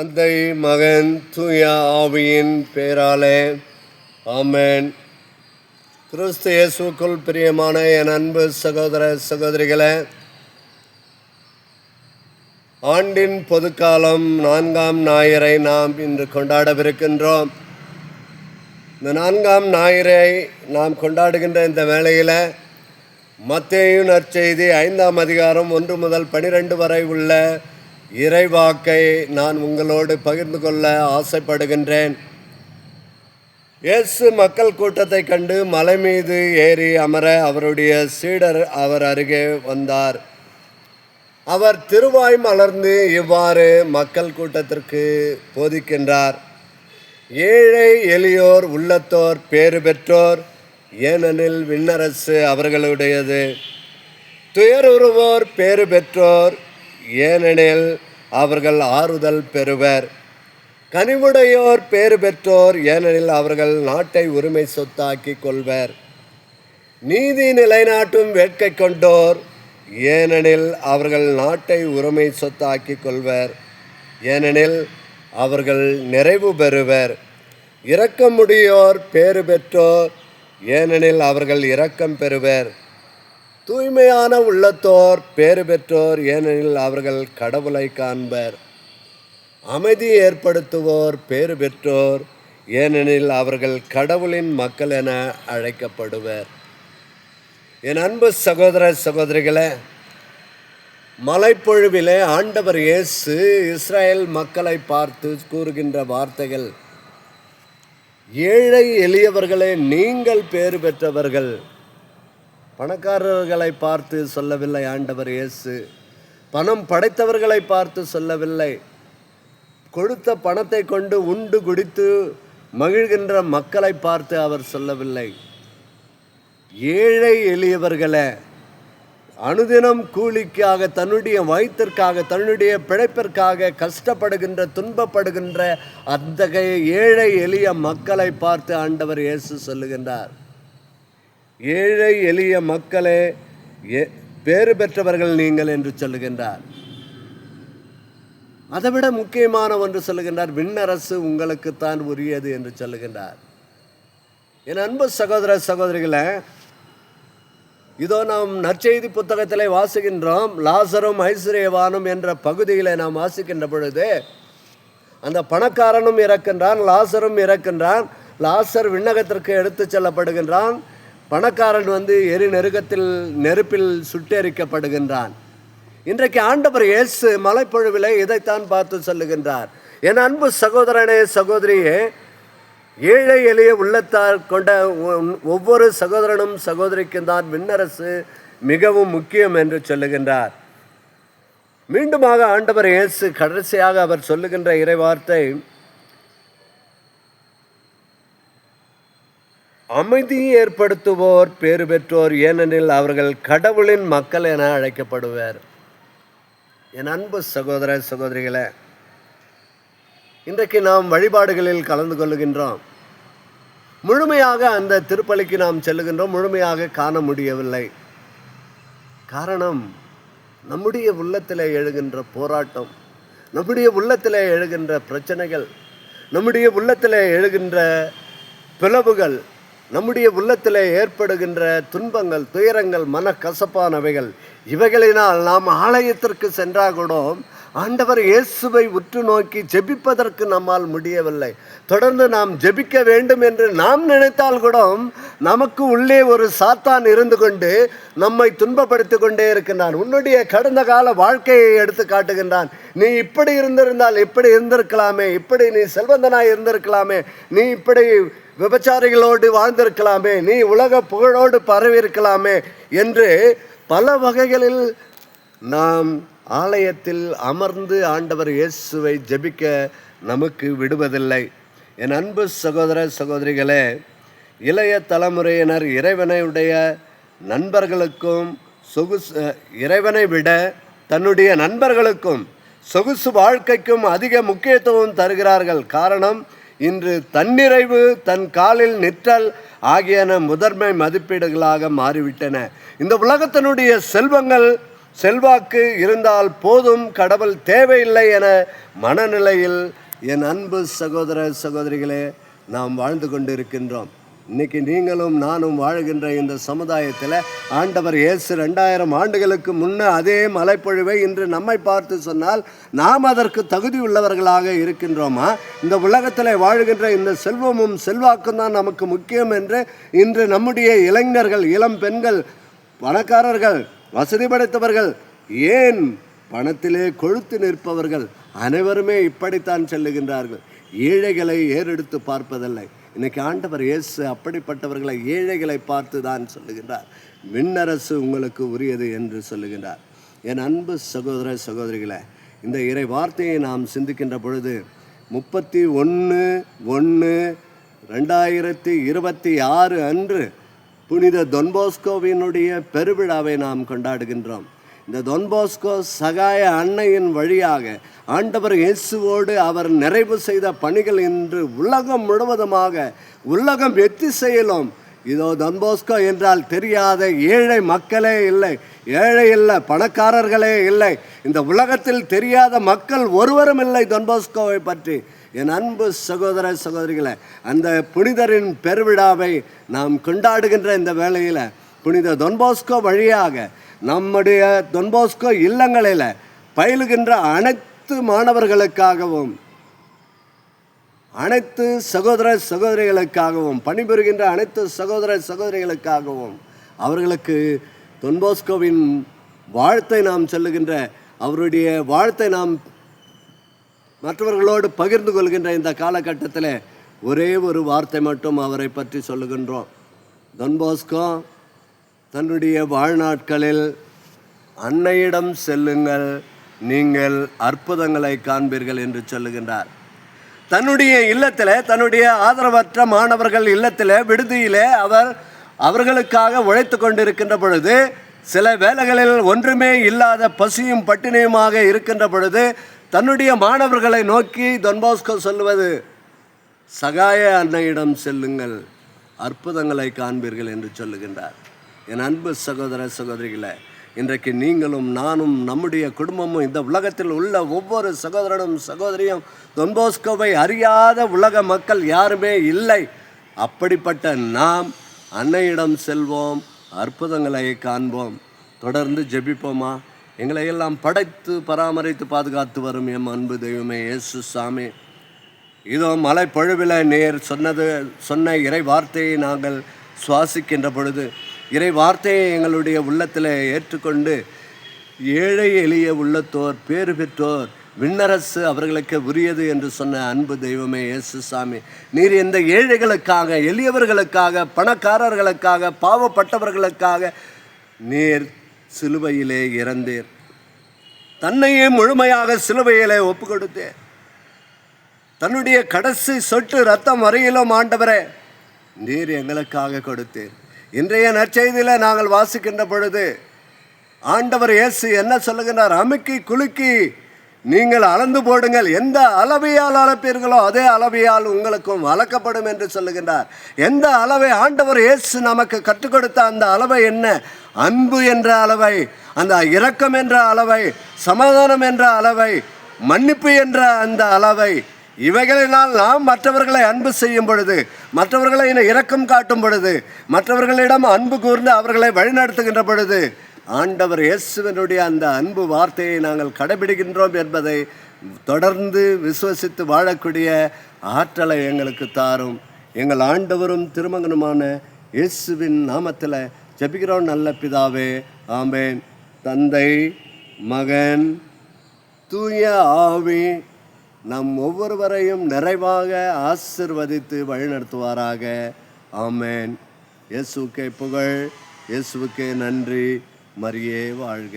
தந்தை, மகன், தூய ஆவியின் பெயராலே ஆமென். கிறிஸ்து இயேசுவுக்குள் பிரியமான என் அன்பு சகோதர சகோதரிகளே, ஆண்டின் பொதுக்காலம் 4ஆம் ஞாயிறை நாம் இன்று கொண்டாடவிருக்கின்றோம். இந்த 4ஆம் ஞாயிறை நாம் கொண்டாடுகின்ற இந்த வேளையில் மத்தேயு நற்செய்தி 5ஆம் அதிகாரம் 1 முதல் 12 வரை உள்ள இறைவாக்கை நான் உங்களோடு பகிர்ந்து கொள்ள ஆசைப்படுகின்றேன். இயேசு மக்கள் கூட்டத்தை கண்டு மலை மீது ஏறி அமர அவருடைய சீடர் அவர் அருகே வந்தார். அவர் திருவாய் மலர்ந்து இவ்வாறு மக்கள் கூட்டத்திற்கு போதிக்கின்றார். ஏழை எளியோர் உள்ளத்தோர் பேறு பெற்றோர், ஏனெனில் விண்ணரசு அவர்களுடையது. துயருறுவோர் பேறு பெற்றோர், ஏனெனில் அவர்கள் ஆறுதல் பெறுவர். கனிவுடையோர் பேறு பெற்றோர், ஏனெனில் அவர்கள் நாட்டை உரிமை சொத்தாக்கி கொள்வர். நீதி நிலைநாட்டும் வேட்கை கொண்டோர், ஏனெனில் அவர்கள் நாட்டை உரிமை சொத்தாக்கி கொள்வர். ஏனெனில் அவர்கள் நிறைவு பெறுவர். இரக்கமுடையோர் பேறு பெற்றோர், ஏனெனில் அவர்கள் இரக்கம் பெறுவர். தூய்மையான உள்ளத்தோர் பேறு பெற்றோர், ஏனெனில் அவர்கள் கடவுளை காண்பர். அமைதி ஏற்படுத்துவோர் பேறு பெற்றோர், ஏனெனில் அவர்கள் கடவுளின் மக்கள் என அழைக்கப்படுவர். என் அன்பு சகோதர சகோதரிகளே, மலைப்பொழிவிலே ஆண்டவர் இயேசு இஸ்ரேல் மக்களை பார்த்து கூறுகின்ற வார்த்தைகள், ஏழை எளியவர்களே நீங்கள் பேறு பெற்றவர்கள். பணக்காரர்களை பார்த்து சொல்லவில்லை ஆண்டவர் இயேசு, பணம் படைத்தவர்களை பார்த்து சொல்லவில்லை, கொடுத்த பணத்தை கொண்டு உண்டு குடித்து மகிழ்கின்ற மக்களை பார்த்து அவர் சொல்லவில்லை. ஏழை எளியவர்களே, அனுதினம் கூலிக்காக, தன்னுடைய வயிற்றிற்காக, தன்னுடைய பிழைப்பிற்காக கஷ்டப்படுகின்ற துன்பப்படுகின்ற அத்தகைய ஏழை எளிய மக்களை பார்த்து ஆண்டவர் இயேசு சொல்லுகின்றார். ஏழை எளிய மக்களே பேறு பெற்றவர்கள் நீங்கள் என்று சொல்லுகின்றார். அதைவிட முக்கியமான ஒன்று சொல்லுகின்றார், விண்ணரசு உங்களுக்குத்தான் உரியது என்று சொல்லுகின்றார். என் அன்பு சகோதர சகோதரிகளே, இதோ நாம் நற்செய்தி புத்தகத்திலே வாசிக்கின்றோம். லாசரும் ஐஸ்வர்யவானும் என்ற பகுதியில் நாம் வாசிக்கின்ற பொழுது அந்த பணக்காரனும் இறக்கின்றான், லாசரும் இறக்கின்றான். லாசர் விண்ணகத்திற்கு எடுத்து செல்லப்படுகின்றான். பணக்காரன் நெருப்பில் சுட்டெரிக்கப்படுகின்றான். இன்றைக்கு ஆண்டவர் இயேசு மலைப்பொழிவிலே இதைத்தான் பார்த்து சொல்லுகின்றார். என் அன்பு சகோதரனே சகோதரியே, ஏழை எளிய உள்ளத்தார் கொண்ட ஒவ்வொரு சகோதரனும் சகோதரிக்கும் தான் விண்ணரசு மிகவும் முக்கியம் என்று சொல்லுகின்றார். மீண்டுமாக ஆண்டவர் இயேசு கடைசியாக அவர் சொல்லுகின்ற இறைவார்த்தை, அமைதி ஏற்படுத்துவோர் பேறு பெற்றோர், ஏனெனில் அவர்கள் கடவுளின் மக்கள் என அழைக்கப்படுவர். என் அன்பு சகோதர சகோதரிகளே, இன்றைக்கு நாம் வழிபாடுகளில் கலந்து கொள்ளுகின்றோம். முழுமையாக அந்த திருப்பலிக்கு நாம் செல்லுகின்றோம், முழுமையாக காண முடியவில்லை. காரணம், நம்முடைய உள்ளத்திலே எழுகின்ற போராட்டம், நம்முடைய உள்ளத்திலே எழுகின்ற பிரச்சனைகள், நம்முடைய உள்ளத்திலே எழுகின்ற பிளவுகள், நம்முடைய உள்ளத்திலே ஏற்படுகின்ற துன்பங்கள், துயரங்கள், மனக்கசப்பானவைகள், இவைகளினால் நாம் ஆலயத்திற்கு சென்றால் கூட ஆண்டவர் இயேசுவை உற்று நோக்கி ஜெபிப்பதற்கு நம்மால் முடியவில்லை. தொடர்ந்து நாம் ஜெபிக்க வேண்டும் என்று நாம் நினைத்தால் கூட நமக்கு உள்ளே ஒரு சாத்தான் இருந்து கொண்டு நம்மை துன்பப்படுத்தி கொண்டே இருக்கின்றான். உன்னுடைய கடந்த கால வாழ்க்கையை எடுத்து காட்டுகின்றான். நீ இப்படி இருந்திருந்தால் இப்படி இருந்திருக்கலாமே, இப்படி நீ செல்வந்தனாய் இருந்திருக்கலாமே, நீ இப்படி விபச்சாரிகளோடு வாழ்ந்திருக்கலாமே, நீ உலக புகழோடு பரவி இருக்கலாமே என்று பல வகைகளில் நாம் ஆலயத்தில் அமர்ந்து ஆண்டவர் இயேசுவை ஜெபிக்க நமக்கு விடுவதில்லை. என் அன்பு சகோதர சகோதரிகளே, இளைய தலைமுறையினர் இறைவனுடைய நண்பர்களுக்கும் இறைவனை விட தன்னுடைய நண்பர்களுக்கும் சொகுசு வாழ்க்கைக்கும் அதிக முக்கியத்துவம் தருகிறார்கள். காரணம், இன்று தன்னிறைவு, தன் காலில் நிற்றல் ஆகியன முதன்மை மதிப்பீடுகளாக மாறிவிட்டன. இந்த உலகத்தினுடைய செல்வங்கள் செல்வாக்கு இருந்தால் போதும், கடவுள் தேவையில்லை என மனநிலையில் என் அன்பு சகோதர சகோதரிகளே நாம் வாழ்ந்து கொண்டிருக்கின்றோம். இன்னைக்கு நீங்களும் நானும் வாழ்கின்ற இந்த சமுதாயத்தில் ஆண்டவர் இயேசு 2000 ஆண்டுகளுக்கு முன்னே அதே மலைப்பொழிவை இன்று நம்மை பார்த்து சொன்னால் நாம் அதற்கு தகுதி உள்ளவர்களாக இருக்கின்றோமா? இந்த உலகத்தில் வாழ்கின்ற இந்த செல்வமும் செல்வாக்கும் தான் நமக்கு முக்கியம் என்று இன்று நம்முடைய இளைஞர்கள், இளம் பெண்கள், பணக்காரர்கள், வசதி படைத்தவர்கள், ஏன் பணத்திலே கொழுத்து நிற்பவர்கள் அனைவருமே இப்படித்தான் செல்லுகின்றார்கள். ஏழைகளை ஏறெடுத்து பார்ப்பதில்லை. இன்னைக்கு ஆண்டவர் இயேசு அப்படிப்பட்டவர்களை, ஏழைகளை பார்த்து தான் சொல்லுகின்றார், விண்ணரசு உங்களுக்கு உரியது என்று சொல்லுகின்றார். என் அன்பு சகோதர சகோதரிகளை, இந்த இறை வார்த்தையை நாம் சிந்திக்கின்ற பொழுது 31/1/2026 அன்று புனித தொன்போஸ்கோவினுடைய பெருவிழாவை நாம் கொண்டாடுகின்றோம். இந்த தொன்போஸ்கோ சகாய அன்னையின் வழியாக ஆண்டவர் இயேசுவோடு அவர் நிறைவு செய்த பணிகள் இன்று உலகம் முழுவதுமாக, உலகம் எத்திசையிலும் இதோ தொன்போஸ்கோ என்றால் தெரியாத ஏழை மக்களே இல்லை, ஏழை இல்லை, பணக்காரர்களே இல்லை, இந்த உலகத்தில் தெரியாத மக்கள் ஒருவரும் இல்லை தொன்போஸ்கோவை பற்றி. என் அன்பு சகோதர சகோதரிகளை, அந்த புனிதரின் பெருவிழாவை நாம் கொண்டாடுகின்ற இந்த வேளையில் புனித தொன்போஸ்கோ வழியாக நம்முடைய தொன்போஸ்கோ இல்லங்களில் பயிலுகின்ற அனைத்து மாணவர்களுக்காகவும், அனைத்து சகோதர சகோதரிகளுக்காகவும், பணிபுரிகின்ற அனைத்து சகோதர சகோதரிகளுக்காகவும் அவர்களுக்கு தொன்போஸ்கோவின் வாழ்த்தை நாம் சொல்லுகின்ற, அவருடைய வாழ்த்தை நாம் மற்றவர்களோடு பகிர்ந்து கொள்கின்ற இந்த காலகட்டத்தில் ஒரே ஒரு வார்த்தை மட்டும் அவரை பற்றி சொல்லுகின்றோம். தொன்போஸ்கோ தன்னுடைய வாழ்நாட்களில் அன்னையிடம் செல்லுங்கள், நீங்கள் அற்புதங்களை காண்பீர்கள் என்று சொல்லுகின்றார். தன்னுடைய இல்லத்தில், தன்னுடைய ஆதரவற்ற மாணவர்கள் இல்லத்தில், விடுதியிலே அவர்களுக்காக உழைத்து கொண்டிருக்கின்ற பொழுது, சில வேளைகளில் ஒன்றுமே இல்லாத பசியும் பட்டினியுமாக இருக்கின்ற பொழுது தன்னுடைய மாணவர்களை நோக்கி தொன்போஸ்கோ சொல்லுவது, சகாய அன்னையிடம் செல்லுங்கள், அற்புதங்களை காண்பீர்கள் என்று சொல்லுகின்றார். என் அன்பு சகோதர சகோதரிகளை, இன்றைக்கு நீங்களும் நானும், நம்முடைய குடும்பமும், இந்த உலகத்தில் உள்ள ஒவ்வொரு சகோதரனும் சகோதரியும் தொன்போஸ்கோவை அறியாத உலக மக்கள் யாருமே இல்லை. அப்படிப்பட்ட நாம் அன்னையிடம் செல்வோம், அற்புதங்களை காண்போம். தொடர்ந்து ஜெபிப்போமா? எங்களை எல்லாம் படைத்து பராமரித்து பாதுகாத்து வரும் எம் அன்பு தெய்வமே இயேசு சாமி, இதோ மலை பொழுவில் நேர் சொன்ன இறை வார்த்தையை நாங்கள் சுவாசிக்கின்ற பொழுது, இறை வார்த்தையை எங்களுடைய உள்ளத்தில் ஏற்றுக்கொண்டு ஏழை எளிய உள்ளத்தோர், பேறு பெற்றோர், விண்ணரசு அவர்களுக்கு உரியது என்று சொன்ன அன்பு தெய்வமே இயேசு சாமி, நீர் இந்த ஏழைகளுக்காக, எளியவர்களுக்காக, பணக்காரர்களுக்காக, பாவப்பட்டவர்களுக்காக நீர் சிலுவையிலே இறந்தீர். தன்னையே முழுமையாக சிலுவையிலே ஒப்பு கொடுத்தேன். தன்னுடைய கடைசி சொட்டு ரத்தம் வரையிலும் ஆண்டவரே நீர் எங்களுக்காக கொடுத்தீர். இன்றைய நற்செய்தியில் நாங்கள் வாசிக்கின்ற பொழுது ஆண்டவர் இயேசு என்ன சொல்லுகின்றார்? அமுக்கி குலுக்கி நீங்கள் அளந்து போடுங்கள், எந்த அளவையால் அளப்பீர்களோ அதே அளவையால் உங்களுக்கும் அளக்கப்படும் என்று சொல்லுகின்றார். எந்த அளவை ஆண்டவர் இயேசு நமக்கு கற்றுக் கொடுத்த அந்த அளவை என்ன? அன்பு என்ற அளவை, அந்த இரக்கம் என்ற அளவை, சமாதானம் என்ற அளவை, மன்னிப்பு என்ற அந்த அளவை, இவைகளினால் நாம் மற்றவர்களை அன்பு செய்யும் பொழுது, மற்றவர்களை இரக்கம் காட்டும் பொழுது, மற்றவர்களிடம் அன்பு கூர்ந்து அவர்களை வழிநடத்துகின்ற பொழுது ஆண்டவர் இயேசுவினுடைய அந்த அன்பு வார்த்தையை நாங்கள் கடைபிடிக்கின்றோம் என்பதை தொடர்ந்து விசுவசித்து வாழக்கூடிய ஆற்றலை எங்களுக்கு தாரும். எங்கள் ஆண்டவரும் திருமகனுமான இயேசுவின் நாமத்தில் ஜெபிக்கிறோம் நல்ல பிதாவே, ஆமென். தந்தை, மகன், தூய ஆவி நம் ஒவ்வொருவரையும் நிறைவாக ஆசிர்வதித்து வழிநடத்துவாராக. ஆமென். இயேசுக்கே புகழ், இயேசுவுக்கே நன்றி. மரியே வாழ்க.